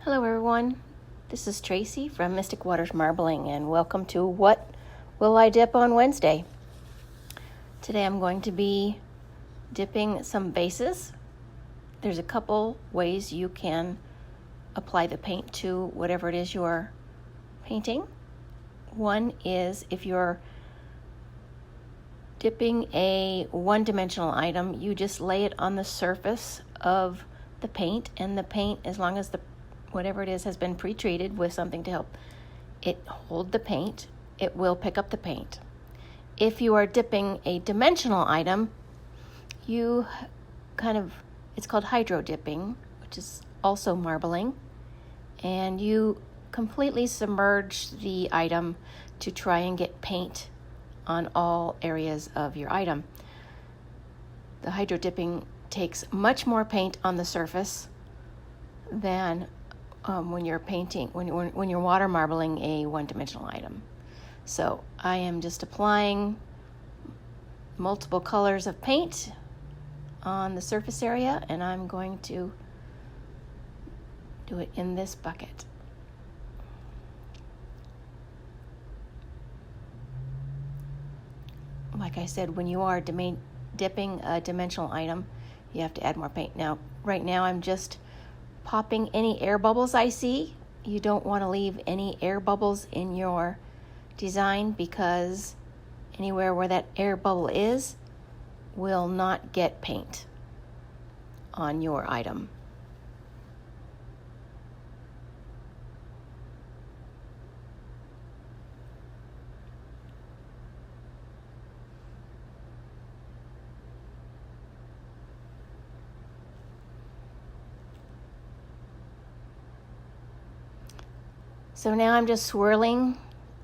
Hello everyone, this is Tracy from Mystic Watermarbling and welcome to What Will I Dip on Wednesday? Today I'm going to be dipping some vases. There's a couple ways you can apply the paint to whatever it is you're painting. One is if you're dipping a one-dimensional item, you just lay it on the surface of the paint, and the paint, as long as whatever it is has been pre-treated with something to help it hold the paint, it will pick up the paint. If you are dipping a dimensional item, it's called hydro dipping, which is also marbling, and you completely submerge the item to try and get paint on all areas of your item. The hydro dipping takes much more paint on the surface than when you're painting, when you're water marbling a one-dimensional item. So I am just applying multiple colors of paint on the surface area, and I'm going to do it in this bucket. Like I said, when you are dipping a dimensional item, you have to add more paint. Now, right now I'm just popping any air bubbles I see. You don't want to leave any air bubbles in your design, because anywhere where that air bubble is will not get paint on your item. So now I'm just swirling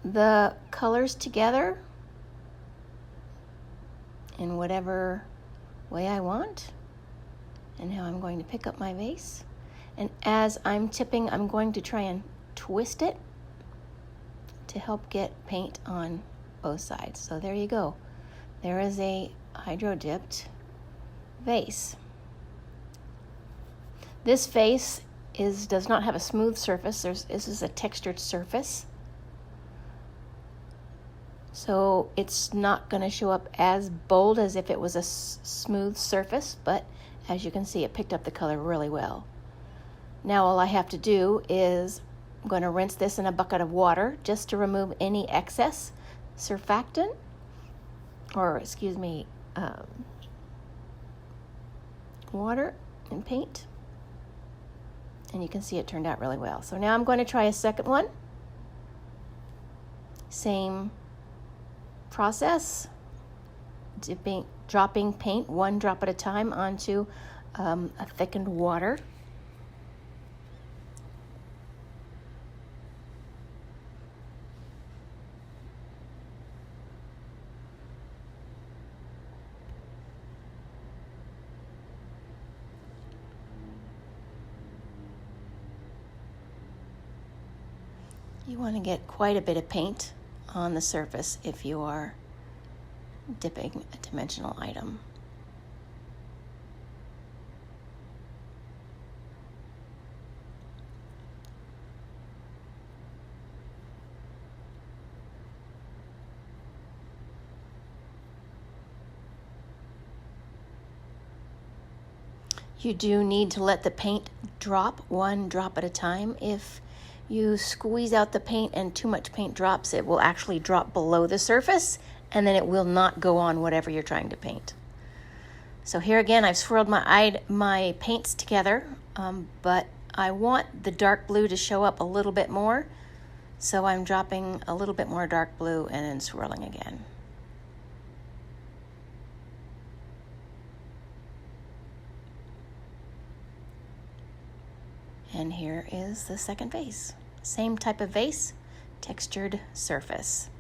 the colors together in whatever way I want. And now I'm going to pick up my vase. And as I'm tipping, I'm going to try and twist it to help get paint on both sides. So there you go. There is a hydro dipped vase. This vase does not have a smooth surface. This is a textured surface. So it's not going to show up as bold as if it was a smooth surface, but as you can see, it picked up the color really well. Now all I have to do is I'm going to rinse this in a bucket of water just to remove any excess surfactant, water and paint. And you can see it turned out really well. So now I'm going to try a second one. Same process, dropping paint one drop at a time onto a thickened water. You want to get quite a bit of paint on the surface if you are dipping a dimensional item. You do need to let the paint drop one drop at a time. If you squeeze out the paint and too much paint drops, it will actually drop below the surface, and then it will not go on whatever you're trying to paint. So here again, I've swirled my paints together, but I want the dark blue to show up a little bit more, so I'm dropping a little bit more dark blue and then swirling again. And here is the second vase. Same type of vase, textured surface.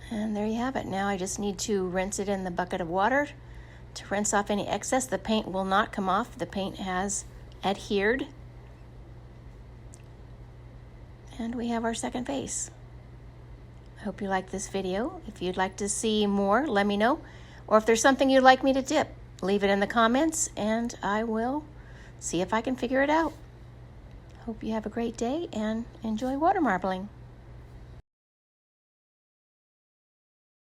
And there you have it. Now I just need to rinse it in the bucket of water to rinse off any excess. The paint will not come off. The paint has adhered. And we have our second vase. I hope you liked this video. If you'd like to see more, let me know. Or if there's something you'd like me to dip, leave it in the comments and I will see if I can figure it out. Hope you have a great day and enjoy water marbling.